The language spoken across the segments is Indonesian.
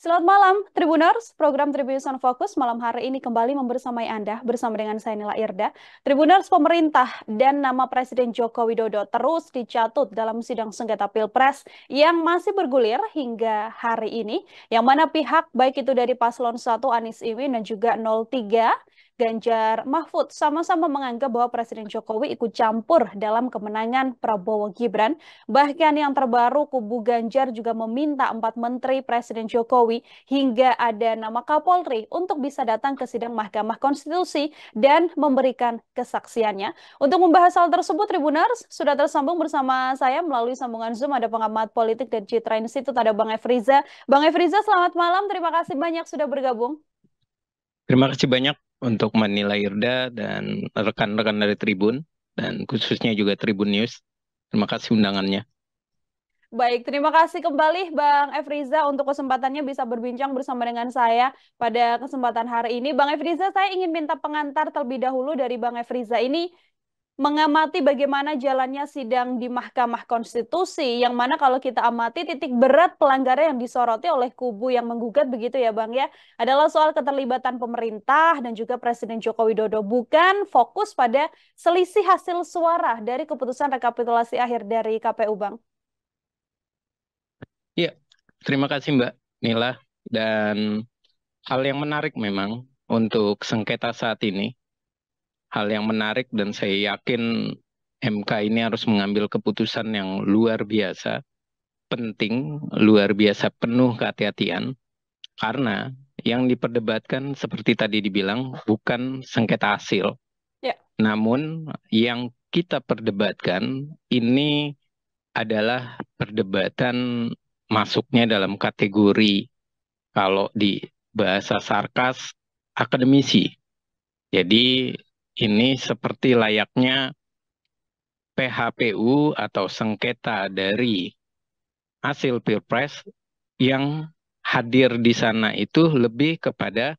Selamat malam, Tribuners. Program Tribuners on Focus malam hari ini kembali membersamai Anda bersama dengan saya Nila Irda. Tribuners, pemerintah dan nama Presiden Joko Widodo terus dicatut dalam sidang sengketa Pilpres yang masih bergulir hingga hari ini. Yang mana pihak baik itu dari Paslon 1 Anies Imin dan juga 03 Ganjar Mahfud sama-sama menganggap bahwa Presiden Jokowi ikut campur dalam kemenangan Prabowo Gibran. Bahkan yang terbaru, kubu Ganjar juga meminta 4 menteri Presiden Jokowi hingga ada nama Kapolri untuk bisa datang ke sidang Mahkamah Konstitusi dan memberikan kesaksiannya. Untuk membahas hal tersebut, Tribuners sudah tersambung bersama saya melalui sambungan Zoom. Ada pengamat politik dan Citra Institut, ada Bang Efriza. Bang Efriza, selamat malam. Terima kasih banyak sudah bergabung. Terima kasih banyak untuk Manila Irda dan rekan-rekan dari Tribun, dan khususnya juga Tribun News. Terima kasih undangannya. Baik, terima kasih kembali Bang Efriza untuk kesempatannya bisa berbincang bersama dengan saya pada kesempatan hari ini. Bang Efriza, saya ingin minta pengantar terlebih dahulu dari Bang Efriza ini mengamati bagaimana jalannya sidang di Mahkamah Konstitusi, yang mana kalau kita amati titik berat pelanggaran yang disoroti oleh kubu yang menggugat begitu ya Bang ya, adalah soal keterlibatan pemerintah dan juga Presiden Joko Widodo, bukan fokus pada selisih hasil suara dari keputusan rekapitulasi akhir dari KPU Bang. Ya, terima kasih Mbak Nila. Dan hal yang menarik memang untuk sengketa saat ini, hal yang menarik dan saya yakin MK ini harus mengambil keputusan yang luar biasa, penting, luar biasa, penuh kehati-hatian, karena yang diperdebatkan seperti tadi dibilang bukan sengketa hasil. Ya. Namun yang kita perdebatkan ini adalah perdebatan masuknya dalam kategori, kalau di bahasa sarkas, akademisi. Jadi ini seperti layaknya PHPU atau sengketa dari hasil Pilpres, yang hadir di sana itu lebih kepada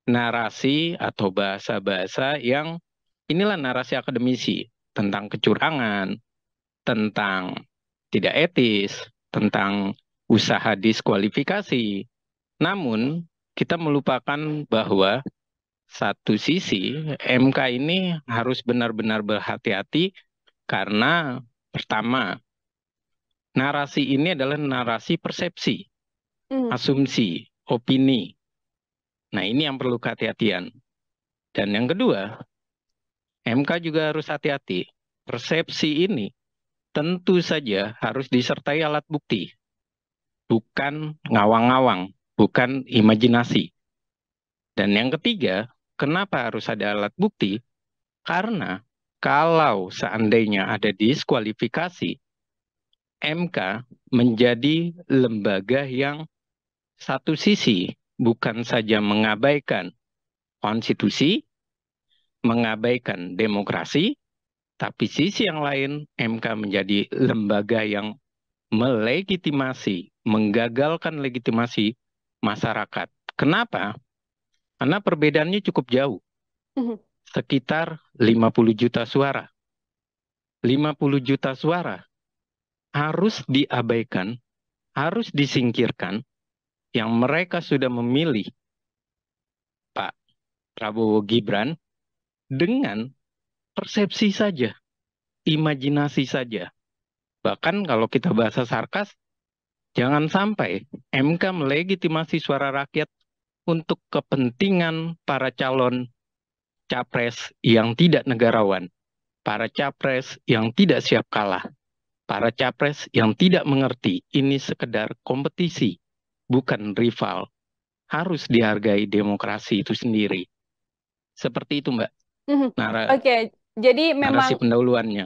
narasi atau bahasa-bahasa yang inilah narasi akademisi tentang kecurangan, tentang tidak etis, tentang usaha diskualifikasi. Namun, kita melupakan bahwa satu sisi MK ini harus benar-benar berhati-hati karena pertama, narasi ini adalah narasi persepsi, asumsi, opini. Nah, ini yang perlu kehati-hatian. Dan yang kedua, MK juga harus hati-hati. Persepsi ini tentu saja harus disertai alat bukti, bukan ngawang-ngawang, bukan imajinasi. Dan yang ketiga, kenapa harus ada alat bukti? Karena kalau seandainya ada diskualifikasi, MK menjadi lembaga yang satu sisi bukan saja mengabaikan konstitusi, mengabaikan demokrasi, tapi sisi yang lain MK menjadi lembaga yang melegitimasi, menggagalkan legitimasi masyarakat. Kenapa? Karena perbedaannya cukup jauh, sekitar 50 juta suara. 50 juta suara harus diabaikan, harus disingkirkan, yang mereka sudah memilih Pak Prabowo Gibran dengan persepsi saja, imajinasi saja. Bahkan kalau kita bahasa sarkas, jangan sampai MK melegitimasi suara rakyat untuk kepentingan para calon capres yang tidak negarawan, para capres yang tidak siap kalah, para capres yang tidak mengerti ini sekedar kompetisi, bukan rival. Harus dihargai demokrasi itu sendiri. Seperti itu, Mbak. Oke, jadi Narasi memang pendahuluannya.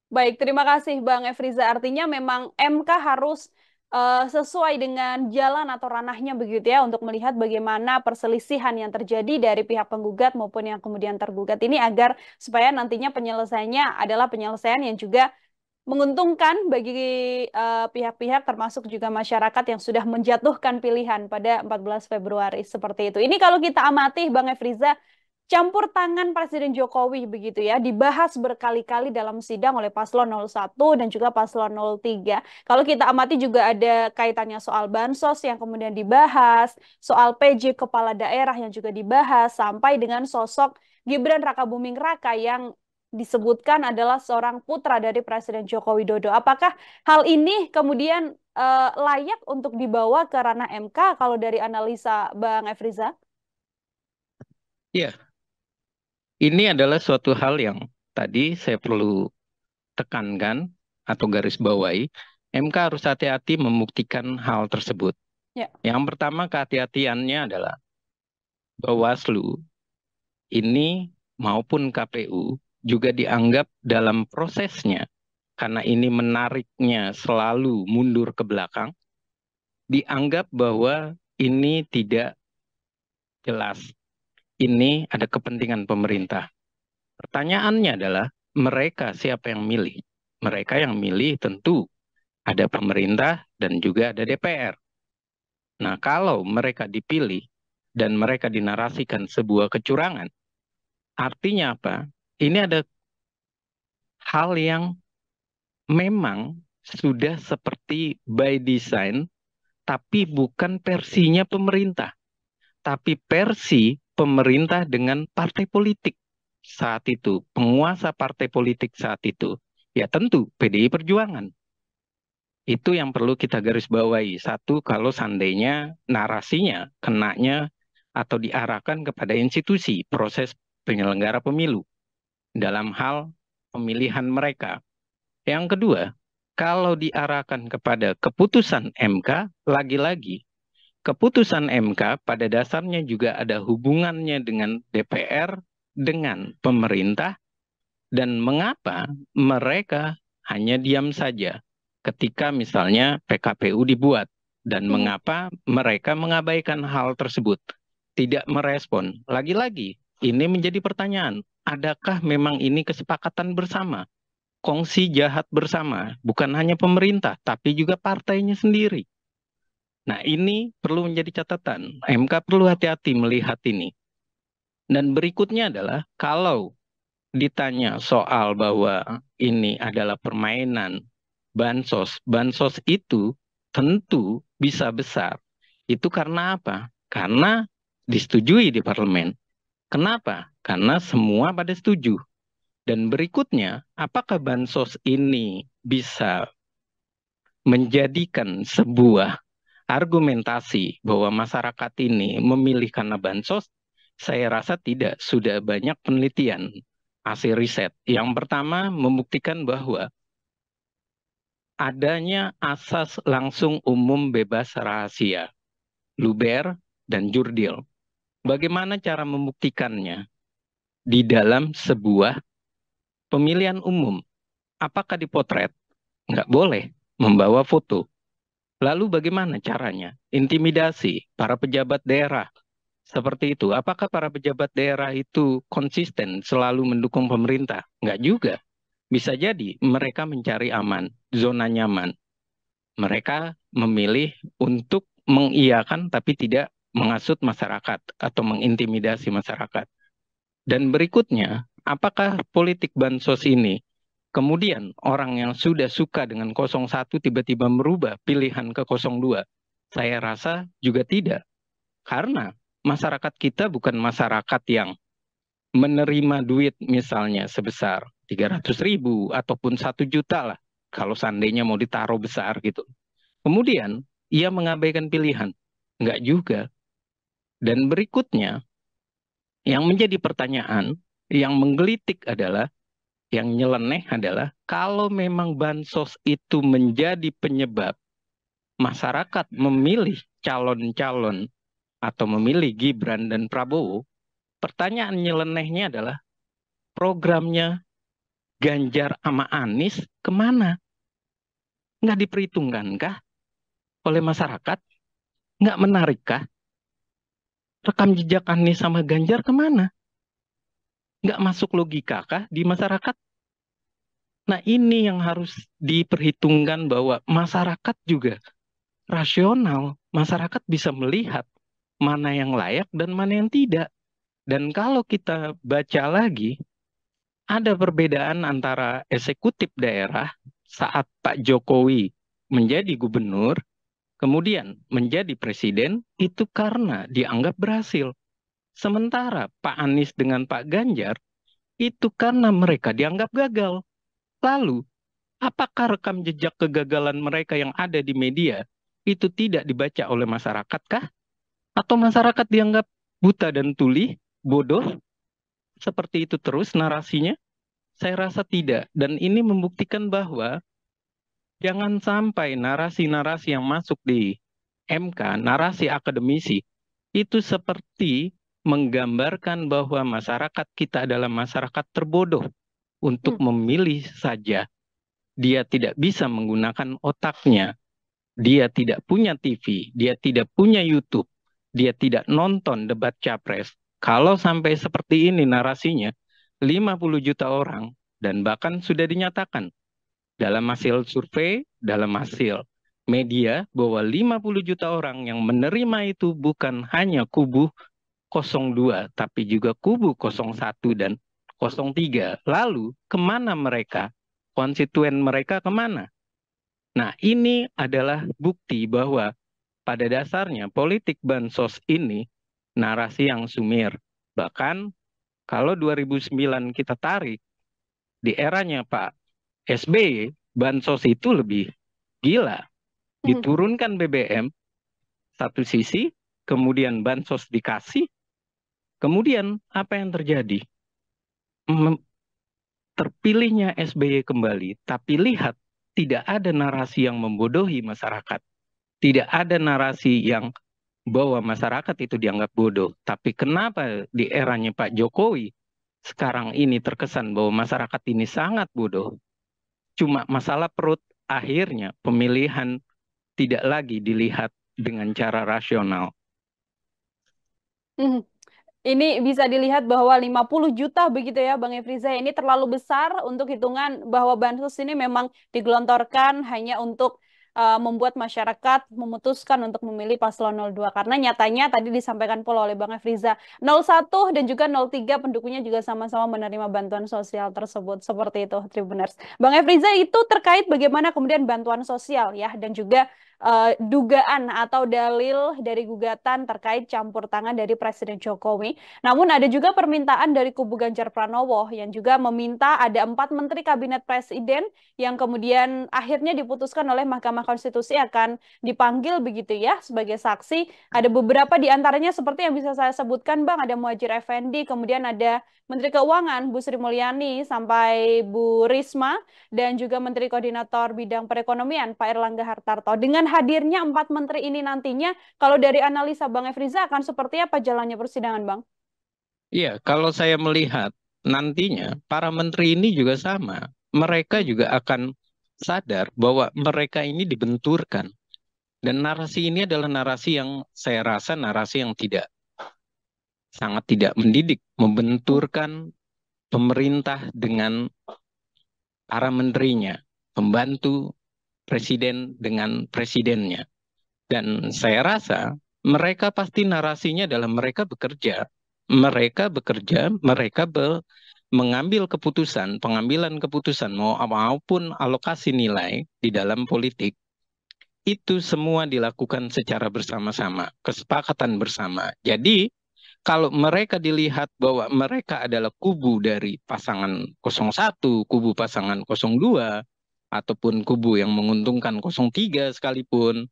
baik, terima kasih Bang Efriza. Artinya memang MK harus sesuai dengan jalan atau ranahnya begitu ya untuk melihat bagaimana perselisihan yang terjadi dari pihak penggugat maupun yang kemudian tergugat ini agar supaya nantinya penyelesaiannya adalah penyelesaian yang juga menguntungkan bagi pihak-pihak termasuk juga masyarakat yang sudah menjatuhkan pilihan pada 14 Februari seperti itu. Ini kalau kita amati Bang Efriza, campur tangan Presiden Jokowi begitu ya, dibahas berkali-kali dalam sidang oleh paslon 01 dan juga paslon 03. Kalau kita amati juga ada kaitannya soal bansos yang kemudian dibahas, soal PJ kepala daerah yang juga dibahas, sampai dengan sosok Gibran Rakabuming Raka yang disebutkan adalah seorang putra dari Presiden Joko Widodo. Apakah hal ini kemudian layak untuk dibawa ke ranah MK kalau dari analisa Bang Efriza? Ya, ini adalah suatu hal yang tadi saya perlu tekankan atau garis bawahi. MK harus hati-hati membuktikan hal tersebut. Ya. Yang pertama kehati-hatiannya adalah Bawaslu ini maupun KPU juga dianggap dalam prosesnya, karena ini menariknya selalu mundur ke belakang, dianggap bahwa ini tidak jelas. Ini ada kepentingan pemerintah. Pertanyaannya adalah, mereka siapa yang milih? Mereka yang milih tentu ada pemerintah dan juga ada DPR. Nah, kalau mereka dipilih dan mereka dinarasikan sebuah kecurangan, artinya apa? Ini ada hal yang memang sudah seperti by design, tapi bukan versinya pemerintah, tapi versi pemerintah dengan partai politik saat itu, penguasa partai politik saat itu, ya tentu PDI Perjuangan. Itu yang perlu kita garis bawahi. Satu, kalau seandainya narasinya kenanya atau diarahkan kepada institusi proses penyelenggara pemilu dalam hal pemilihan mereka. Yang kedua, kalau diarahkan kepada keputusan MK, lagi-lagi keputusan MK pada dasarnya juga ada hubungannya dengan DPR, dengan pemerintah, dan mengapa mereka hanya diam saja ketika misalnya PKPU dibuat, dan mengapa mereka mengabaikan hal tersebut, tidak merespon. Lagi-lagi, ini menjadi pertanyaan, adakah memang ini kesepakatan bersama? Kongsi jahat bersama, bukan hanya pemerintah, tapi juga partainya sendiri. Nah, ini perlu menjadi catatan. MK perlu hati-hati melihat ini. Dan berikutnya adalah, kalau ditanya soal bahwa ini adalah permainan bansos, bansos itu tentu bisa besar. Itu karena apa? Karena disetujui di parlemen. Kenapa? Karena semua pada setuju. Dan berikutnya, apakah bansos ini bisa menjadikan sebuah argumentasi bahwa masyarakat ini memilih karena bansos? Saya rasa tidak. Sudah banyak penelitian, hasil riset. Yang pertama membuktikan bahwa adanya asas langsung umum bebas rahasia, luber dan jurdil. Bagaimana cara membuktikannya? Di dalam sebuah pemilihan umum, apakah dipotret? Nggak boleh membawa foto. Lalu bagaimana caranya? Intimidasi para pejabat daerah. Seperti itu. Apakah para pejabat daerah itu konsisten selalu mendukung pemerintah? Nggak juga. Bisa jadi mereka mencari aman, zona nyaman. Mereka memilih untuk mengiyakan tapi tidak menghasut masyarakat atau mengintimidasi masyarakat. Dan berikutnya, apakah politik bansos ini kemudian orang yang sudah suka dengan 01 tiba-tiba merubah pilihan ke 02? Saya rasa juga tidak. Karena masyarakat kita bukan masyarakat yang menerima duit misalnya sebesar 300.000 ataupun 1 juta lah. Kalau seandainya mau ditaruh besar gitu. Kemudian ia mengabaikan pilihan. Enggak juga. Dan berikutnya, yang menjadi pertanyaan, yang menggelitik adalah, yang nyeleneh adalah, kalau memang bansos itu menjadi penyebab masyarakat memilih calon-calon atau memilih Gibran dan Prabowo, pertanyaan nyelenehnya adalah, programnya Ganjar sama Anies kemana? Nggak diperhitungkankah oleh masyarakat? Nggak menarikkah? Rekam jejak Anies sama Ganjar kemana? Nggak masuk logika kah di masyarakat? Nah, ini yang harus diperhitungkan, bahwa masyarakat juga rasional. Masyarakat bisa melihat mana yang layak dan mana yang tidak. Dan kalau kita baca lagi, ada perbedaan antara eksekutif daerah saat Pak Jokowi menjadi gubernur, kemudian menjadi presiden, itu karena dianggap berhasil. Sementara Pak Anies dengan Pak Ganjar, itu karena mereka dianggap gagal. Lalu, apakah rekam jejak kegagalan mereka yang ada di media itu tidak dibaca oleh masyarakat kah? Atau masyarakat dianggap buta dan tuli, bodoh, seperti itu terus narasinya? Saya rasa tidak. Dan ini membuktikan bahwa jangan sampai narasi-narasi yang masuk di MK, narasi akademisi, itu seperti menggambarkan bahwa masyarakat kita adalah masyarakat terbodoh untuk Hmm. memilih saja. Dia tidak bisa menggunakan otaknya. Dia tidak punya TV, dia tidak punya YouTube, dia tidak nonton debat capres. Kalau sampai seperti ini narasinya, 50 juta orang, dan bahkan sudah dinyatakan dalam hasil survei, dalam hasil media, bahwa 50 juta orang yang menerima itu bukan hanya kubu 02, tapi juga kubu 01 dan 03. Lalu kemana mereka? Konstituen mereka kemana? Nah, ini adalah bukti bahwa pada dasarnya politik bansos ini narasi yang sumir. Bahkan kalau 2009 kita tarik, di eranya Pak SBY, bansos itu lebih gila. Diturunkan BBM, satu sisi, kemudian bansos dikasih, kemudian apa yang terjadi? Terpilihnya SBY kembali, tapi lihat, tidak ada narasi yang membodohi masyarakat. Tidak ada narasi yang bahwa masyarakat itu dianggap bodoh. Tapi kenapa di eranya Pak Jokowi sekarang ini terkesan bahwa masyarakat ini sangat bodoh? Cuma masalah perut, akhirnya pemilihan tidak lagi dilihat dengan cara rasional. Hmm. Ini bisa dilihat bahwa 50 juta begitu ya Bang Efriza, ini terlalu besar untuk hitungan bahwa bansos ini memang digelontorkan hanya untuk membuat masyarakat memutuskan untuk memilih paslon 02. Karena nyatanya tadi disampaikan pula oleh Bang Efriza, 01 dan juga 03 pendukungnya juga sama-sama menerima bantuan sosial tersebut. Seperti itu, Tribuners. Bang Efriza, itu terkait bagaimana kemudian bantuan sosial ya, dan juga dugaan atau dalil dari gugatan terkait campur tangan dari Presiden Jokowi. Namun ada juga permintaan dari kubu Ganjar Pranowo yang juga meminta ada 4 menteri kabinet presiden yang kemudian akhirnya diputuskan oleh Mahkamah Konstitusi akan dipanggil begitu ya sebagai saksi. Ada beberapa di antaranya seperti yang bisa saya sebutkan Bang, ada Muhadjir Effendi, kemudian ada Menteri Keuangan Bu Sri Mulyani sampai Bu Risma, dan juga Menteri Koordinator Bidang Perekonomian Pak Erlangga Hartarto. Dengan hadirnya 4 menteri ini nantinya, kalau dari analisa Bang Efriza akan seperti apa jalannya persidangan, Bang? Iya, kalau saya melihat nantinya para menteri ini juga sama. Mereka juga akan sadar bahwa mereka ini dibenturkan. Dan narasi ini adalah narasi yang saya rasa narasi yang sangat tidak mendidik, membenturkan pemerintah dengan para menterinya, pembantu presiden dengan presidennya. Dan saya rasa mereka pasti narasinya adalah mereka mengambil keputusan, pengambilan keputusan maupun alokasi nilai di dalam politik itu semua dilakukan secara bersama-sama, kesepakatan bersama. Jadi kalau mereka dilihat bahwa mereka adalah kubu dari pasangan 01, kubu pasangan 02, ataupun kubu yang menguntungkan 03 sekalipun,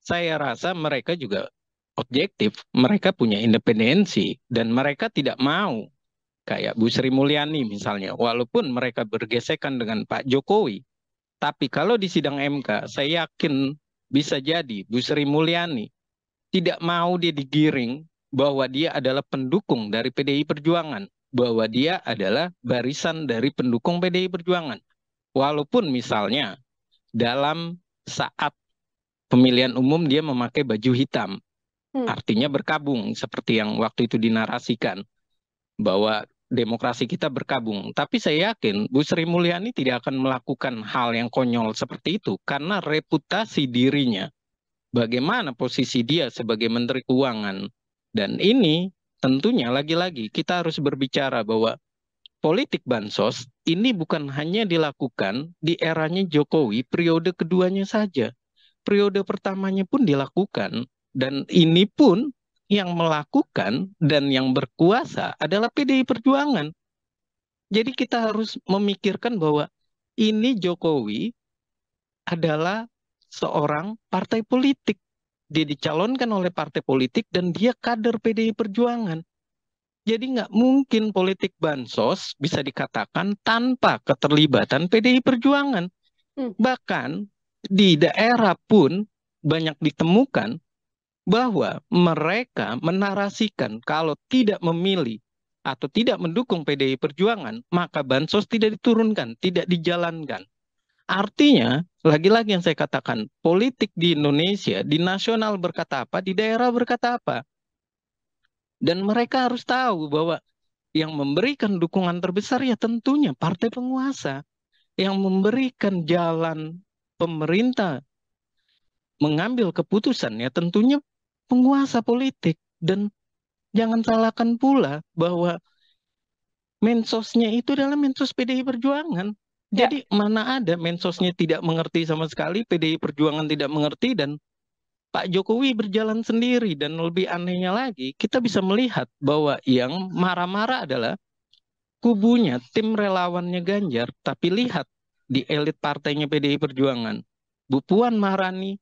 saya rasa mereka juga objektif, mereka punya independensi, dan mereka tidak mau kayak Bu Sri Mulyani misalnya, walaupun mereka bergesekan dengan Pak Jokowi, tapi kalau di sidang MK, saya yakin bisa jadi Bu Sri Mulyani tidak mau dia digiring bahwa dia adalah pendukung dari PDI Perjuangan, bahwa dia adalah barisan dari pendukung PDI Perjuangan. Walaupun misalnya dalam saat pemilihan umum dia memakai baju hitam, artinya berkabung seperti yang waktu itu dinarasikan bahwa demokrasi kita berkabung. Tapi saya yakin Bu Sri Mulyani tidak akan melakukan hal yang konyol seperti itu karena reputasi dirinya, bagaimana posisi dia sebagai Menteri Keuangan. Dan ini tentunya lagi-lagi kita harus berbicara bahwa politik bansos ini bukan hanya dilakukan di eranya Jokowi periode keduanya saja. Periode pertamanya pun dilakukan, dan ini pun yang melakukan dan yang berkuasa adalah PDI Perjuangan. Jadi kita harus memikirkan bahwa ini Jokowi adalah seorang partai politik. Dia dicalonkan oleh partai politik dan dia kader PDI Perjuangan. Jadi nggak mungkin politik bansos bisa dikatakan tanpa keterlibatan PDI Perjuangan. Bahkan di daerah pun banyak ditemukan bahwa mereka menarasikan kalau tidak memilih atau tidak mendukung PDI Perjuangan, maka bansos tidak diturunkan, tidak dijalankan. Artinya, lagi-lagi yang saya katakan, politik di Indonesia, di nasional berkata apa, di daerah berkata apa. Dan mereka harus tahu bahwa yang memberikan dukungan terbesar ya tentunya partai penguasa. Yang memberikan jalan pemerintah mengambil keputusan ya tentunya penguasa politik. Dan jangan salahkan pula bahwa mensosnya itu adalah mensos PDI Perjuangan. Ya. Jadi mana ada mensosnya tidak mengerti sama sekali, PDI Perjuangan tidak mengerti, dan Pak Jokowi berjalan sendiri. Dan lebih anehnya lagi, kita bisa melihat bahwa yang marah-marah adalah kubunya, tim relawannya Ganjar. Tapi lihat di elit partainya PDI Perjuangan, Bu Puan Maharani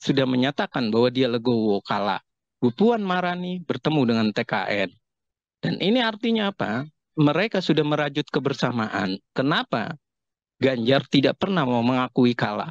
sudah menyatakan bahwa dia legowo kalah. Bu Puan Maharani bertemu dengan TKN. Dan ini artinya apa? Mereka sudah merajut kebersamaan. Kenapa Ganjar tidak pernah mau mengakui kalah?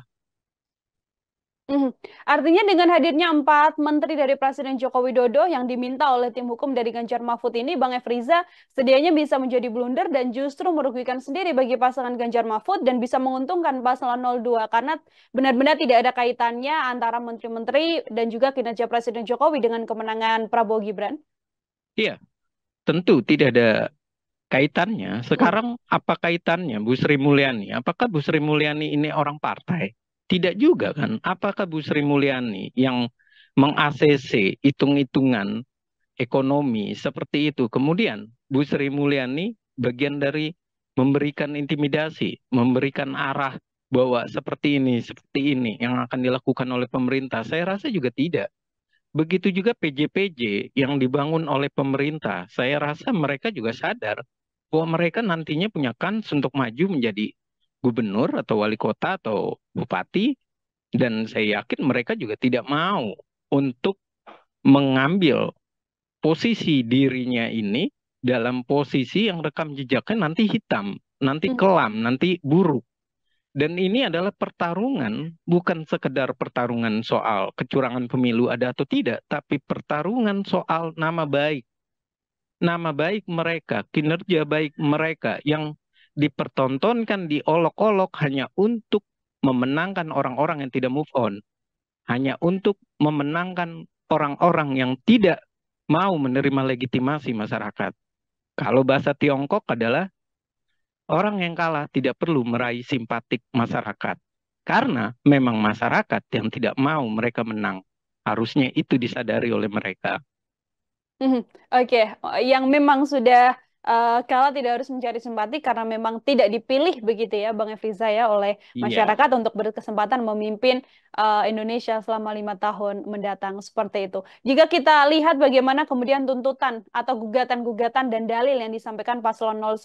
Artinya dengan hadirnya 4 menteri dari Presiden Joko Widodo yang diminta oleh tim hukum dari Ganjar Mahfud ini, Bang Efriza, sedianya bisa menjadi blunder dan justru merugikan sendiri bagi pasangan Ganjar Mahfud dan bisa menguntungkan paslon 02 karena benar-benar tidak ada kaitannya antara menteri-menteri dan juga kinerja Presiden Jokowi dengan kemenangan Prabowo Gibran. Iya, tentu tidak ada kaitannya. Sekarang apa kaitannya Bu Sri Mulyani? Apakah Bu Sri Mulyani ini orang partai? Tidak juga kan. Apakah Bu Sri Mulyani yang meng-ACC hitung-hitungan ekonomi seperti itu? Kemudian Bu Sri Mulyani bagian dari memberikan intimidasi, memberikan arah bahwa seperti ini yang akan dilakukan oleh pemerintah. Saya rasa juga tidak. Begitu juga PJ-PJ yang dibangun oleh pemerintah. Saya rasa mereka juga sadar bahwa mereka nantinya punya kans untuk maju menjadi gubernur atau wali kota atau bupati, dan saya yakin mereka juga tidak mau untuk mengambil posisi dirinya ini dalam posisi yang rekam jejaknya nanti hitam, nanti kelam, nanti buruk. Dan ini adalah pertarungan, bukan sekedar pertarungan soal kecurangan pemilu ada atau tidak, tapi pertarungan soal nama baik. Nama baik mereka, kinerja baik mereka yang dipertontonkan, diolok-olok hanya untuk memenangkan orang-orang yang tidak move on. Hanya untuk memenangkan orang-orang yang tidak mau menerima legitimasi masyarakat. Kalau bahasa Tiongkok adalah orang yang kalah tidak perlu meraih simpatik masyarakat. Karena memang masyarakat yang tidak mau mereka menang. Harusnya itu disadari oleh mereka. Oke, yang memang sudah kalah tidak harus mencari simpati karena memang tidak dipilih begitu ya, Bang Efriza ya, oleh masyarakat untuk berkesempatan memimpin Indonesia selama 5 tahun mendatang seperti itu. Jika kita lihat bagaimana kemudian tuntutan atau gugatan-gugatan dan dalil yang disampaikan paslon 01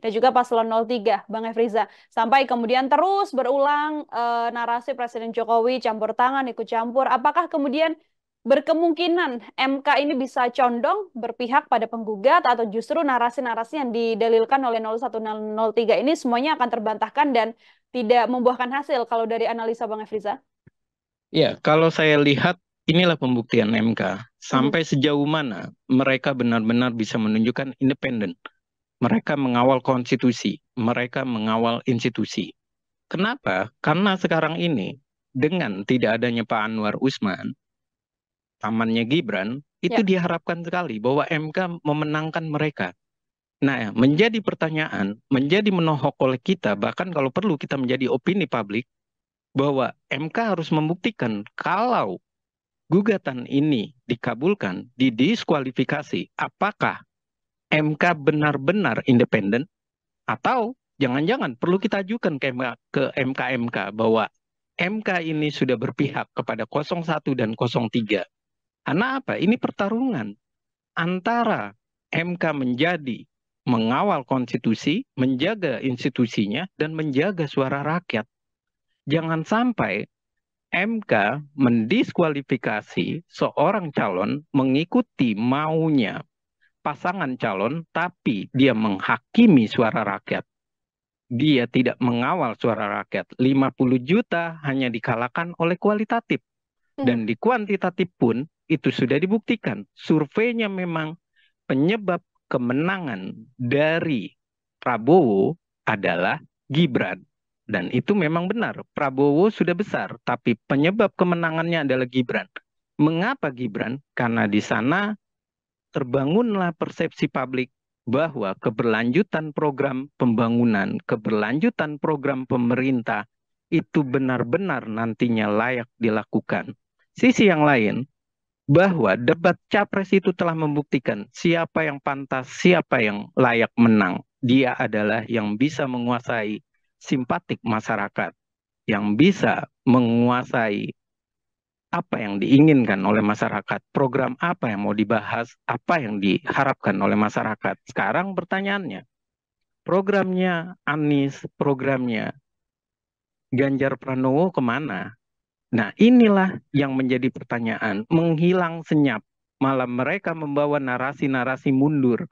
dan juga paslon 03, Bang Efriza, sampai kemudian terus berulang narasi Presiden Jokowi campur tangan, ikut campur, apakah kemudian berkemungkinan MK ini bisa condong berpihak pada penggugat atau justru narasi-narasi yang didalilkan oleh 01 dan 03 ini semuanya akan terbantahkan dan tidak membuahkan hasil kalau dari analisa Bang Efriza? Ya, kalau saya lihat inilah pembuktian MK. Sampai sejauh mana mereka benar-benar bisa menunjukkan independen. Mereka mengawal konstitusi, mereka mengawal institusi. Kenapa? Karena sekarang ini dengan tidak adanya Pak Anwar Usman, tamannya Gibran, itu diharapkan sekali bahwa MK memenangkan mereka. Nah, menjadi pertanyaan, menjadi menohok oleh kita, bahkan kalau perlu kita menjadi opini publik, bahwa MK harus membuktikan kalau gugatan ini dikabulkan, didiskualifikasi, apakah MK benar-benar independen atau jangan-jangan perlu kita ajukan ke MK bahwa MK ini sudah berpihak kepada 01 dan 03. Karena apa? Ini pertarungan antara MK menjadi mengawal konstitusi, menjaga institusinya, dan menjaga suara rakyat. Jangan sampai MK mendiskualifikasi seorang calon mengikuti maunya pasangan calon, tapi dia menghakimi suara rakyat. Dia tidak mengawal suara rakyat. 50 juta hanya dikalahkan oleh kualitatif. Dan di kuantitatif pun itu sudah dibuktikan. Surveinya memang penyebab kemenangan dari Prabowo adalah Gibran. Dan itu memang benar. Prabowo sudah besar, tapi penyebab kemenangannya adalah Gibran. Mengapa Gibran? Karena di sana terbangunlah persepsi publik bahwa keberlanjutan program pembangunan, keberlanjutan program pemerintah itu benar-benar nantinya layak dilakukan. Sisi yang lain, bahwa debat capres itu telah membuktikan siapa yang pantas, siapa yang layak menang. Dia adalah yang bisa menguasai simpatik masyarakat, yang bisa menguasai apa yang diinginkan oleh masyarakat, program apa yang mau dibahas, apa yang diharapkan oleh masyarakat. Sekarang pertanyaannya, programnya Anies, programnya Ganjar Pranowo kemana? Nah, inilah yang menjadi pertanyaan, menghilang senyap, malah mereka membawa narasi-narasi mundur.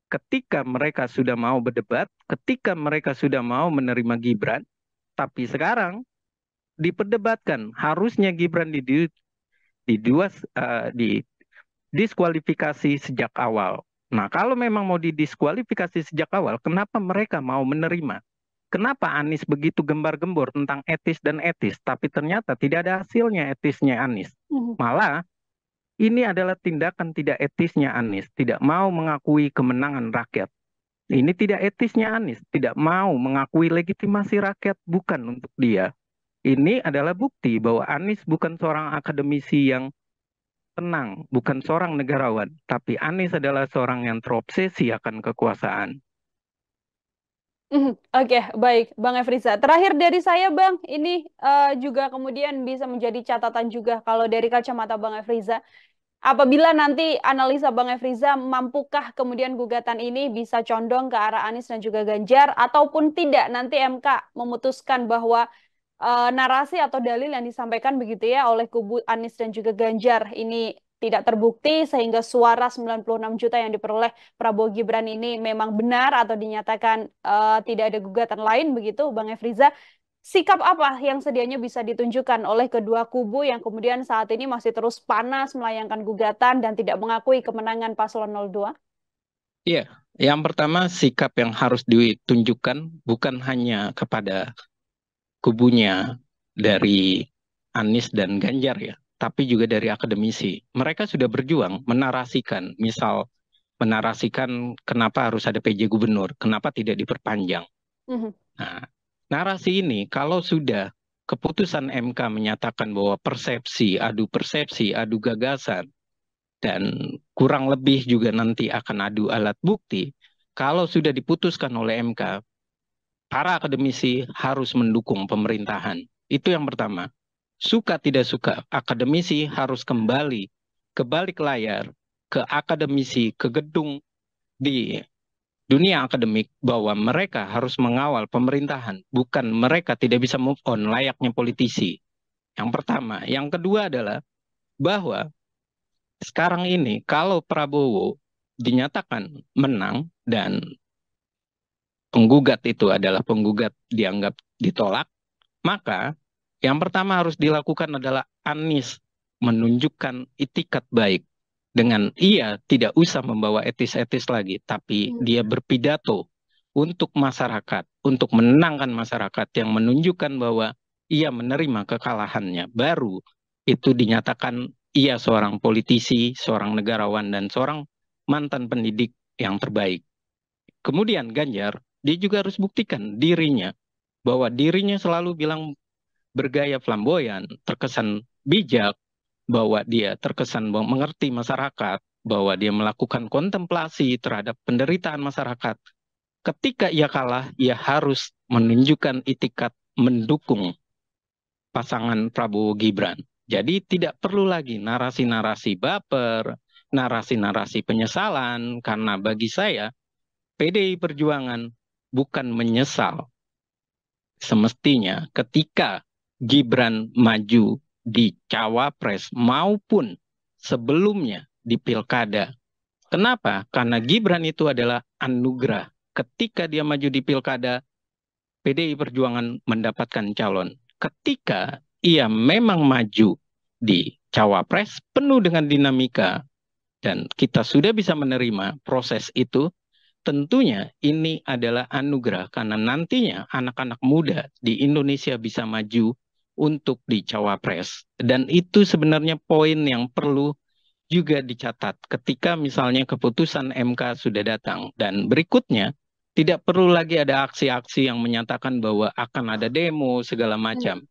Ketika mereka sudah mau berdebat, ketika mereka sudah mau menerima Gibran, tapi sekarang diperdebatkan, harusnya Gibran didiskualifikasi sejak awal. Nah, kalau memang mau didiskualifikasi sejak awal, kenapa mereka mau menerima? Kenapa Anies begitu gembar-gembor tentang etis dan etis, tapi ternyata tidak ada hasilnya etisnya Anies. Malah, ini adalah tindakan tidak etisnya Anies, tidak mau mengakui kemenangan rakyat. Ini tidak etisnya Anies, tidak mau mengakui legitimasi rakyat bukan untuk dia. Ini adalah bukti bahwa Anies bukan seorang akademisi yang tenang, bukan seorang negarawan, tapi Anies adalah seorang yang terobsesi akan kekuasaan. Oke, baik, Bang Efriza. Terakhir dari saya, Bang, ini juga kemudian bisa menjadi catatan juga kalau dari kacamata Bang Efriza. Apabila nanti analisa Bang Efriza, mampukah kemudian gugatan ini bisa condong ke arah Anies dan juga Ganjar, ataupun tidak nanti MK memutuskan bahwa narasi atau dalil yang disampaikan begitu ya oleh kubu Anies dan juga Ganjar ini tidak terbukti sehingga suara 96 juta yang diperoleh Prabowo Gibran ini memang benar atau dinyatakan tidak ada gugatan lain begitu Bang Efriza. Sikap apa yang sedianya bisa ditunjukkan oleh kedua kubu yang kemudian saat ini masih terus panas melayangkan gugatan dan tidak mengakui kemenangan paslon 02? Iya, yang pertama sikap yang harus ditunjukkan bukan hanya kepada kubunya dari Anies dan Ganjar ya, tapi juga dari akademisi. Mereka sudah berjuang menarasikan, misal menarasikan kenapa harus ada PJ gubernur, kenapa tidak diperpanjang. Nah, narasi ini kalau sudah keputusan MK menyatakan bahwa persepsi, adu gagasan, dan kurang lebih juga nanti akan adu alat bukti, kalau sudah diputuskan oleh MK, para akademisi harus mendukung pemerintahan. Itu yang pertama. Suka tidak suka, akademisi harus kembali ke balik layar, ke akademisi, ke gedung di dunia akademik bahwa mereka harus mengawal pemerintahan, bukan mereka tidak bisa move on layaknya politisi. Yang pertama. Yang kedua adalah bahwa sekarang ini kalau Prabowo dinyatakan menang dan penggugat itu adalah penggugat dianggap ditolak, maka yang pertama harus dilakukan adalah Anies menunjukkan itikat baik dengan ia tidak usah membawa etis-etis lagi, tapi dia berpidato untuk masyarakat, untuk menenangkan masyarakat yang menunjukkan bahwa ia menerima kekalahannya. Baru itu dinyatakan ia seorang politisi, seorang negarawan, dan seorang mantan pendidik yang terbaik. Kemudian Ganjar, dia juga harus buktikan dirinya, bahwa dirinya selalu bilang bergaya flamboyan, terkesan bijak, bahwa dia terkesan mengerti masyarakat, bahwa dia melakukan kontemplasi terhadap penderitaan masyarakat. Ketika ia kalah, ia harus menunjukkan itikat mendukung pasangan Prabowo Gibran. Jadi tidak perlu lagi narasi-narasi baper, narasi-narasi penyesalan, karena bagi saya PDI Perjuangan bukan menyesal. Semestinya ketika Gibran maju di Cawapres maupun sebelumnya di Pilkada. Kenapa? Karena Gibran itu adalah anugerah. Ketika dia maju di Pilkada, PDI Perjuangan mendapatkan calon. Ketika ia memang maju di Cawapres, penuh dengan dinamika, dan kita sudah bisa menerima proses itu, tentunya ini adalah anugerah karena nantinya anak-anak muda di Indonesia bisa maju untuk di Cawapres. Dan itu sebenarnya poin yang perlu juga dicatat ketika misalnya keputusan MK sudah datang. Dan berikutnya, tidak perlu lagi ada aksi-aksi yang menyatakan bahwa akan ada demo segala macam.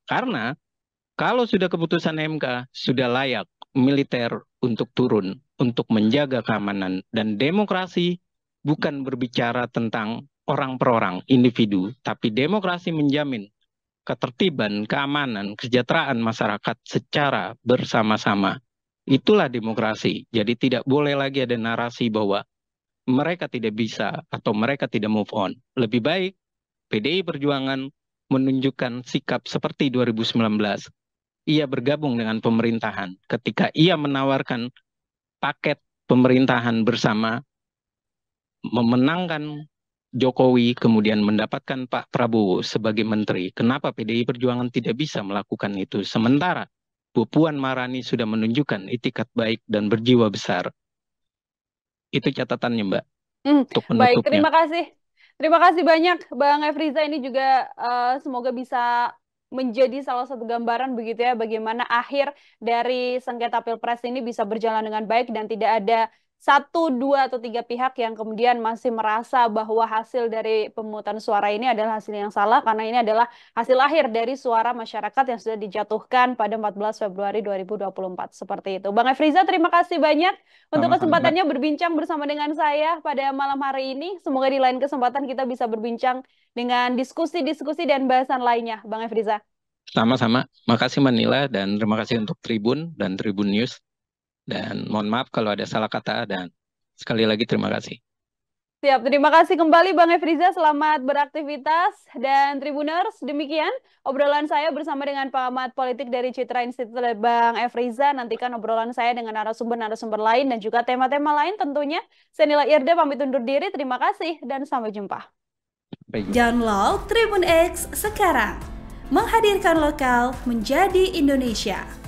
Karena kalau sudah keputusan MK, sudah layak militer untuk turun, untuk menjaga keamanan. Dan demokrasi bukan berbicara tentang orang per orang, individu, tapi demokrasi menjamin ketertiban, keamanan, kesejahteraan masyarakat secara bersama-sama. Itulah demokrasi. Jadi tidak boleh lagi ada narasi bahwa mereka tidak bisa atau mereka tidak move on. Lebih baik PDI Perjuangan menunjukkan sikap seperti 2019. Ia bergabung dengan pemerintahan. Ketika ia menawarkan paket pemerintahan bersama, memenangkan Jokowi, kemudian mendapatkan Pak Prabowo sebagai menteri. Kenapa PDI Perjuangan tidak bisa melakukan itu? Sementara Bu Puan Maharani sudah menunjukkan itikat baik dan berjiwa besar. Itu catatannya, Mbak, untuk Baik, penutupnya. terima kasih. Terima kasih banyak Bang Efriza, ini juga semoga bisa menjadi salah satu gambaran begitu ya bagaimana akhir dari sengketa Pilpres ini bisa berjalan dengan baik dan tidak ada satu, dua, atau tiga pihak yang kemudian masih merasa bahwa hasil dari pemungutan suara ini adalah hasil yang salah karena ini adalah hasil akhir dari suara masyarakat yang sudah dijatuhkan pada 14 Februari 2024. Seperti itu. Bang Efriza, terima kasih banyak untuk Sama-sama, Mbak. kesempatannya berbincang bersama dengan saya pada malam hari ini. Semoga di lain kesempatan kita bisa berbincang dengan diskusi-diskusi dan bahasan lainnya, Bang Efriza. Sama-sama. Makasih Manila dan terima kasih untuk Tribun dan Tribun News. Dan mohon maaf kalau ada salah kata dan sekali lagi terima kasih. Siap, terima kasih kembali Bang Efriza, selamat beraktivitas. Dan Tribuners, demikian obrolan saya bersama dengan pengamat politik dari Citra Institute Bang Efriza. Nantikan obrolan saya dengan narasumber-narasumber lain dan juga tema-tema lain tentunya. Saya Nila Irde pamit undur diri, terima kasih dan sampai jumpa. Baik. Download Tribun X sekarang, menghadirkan lokal menjadi Indonesia.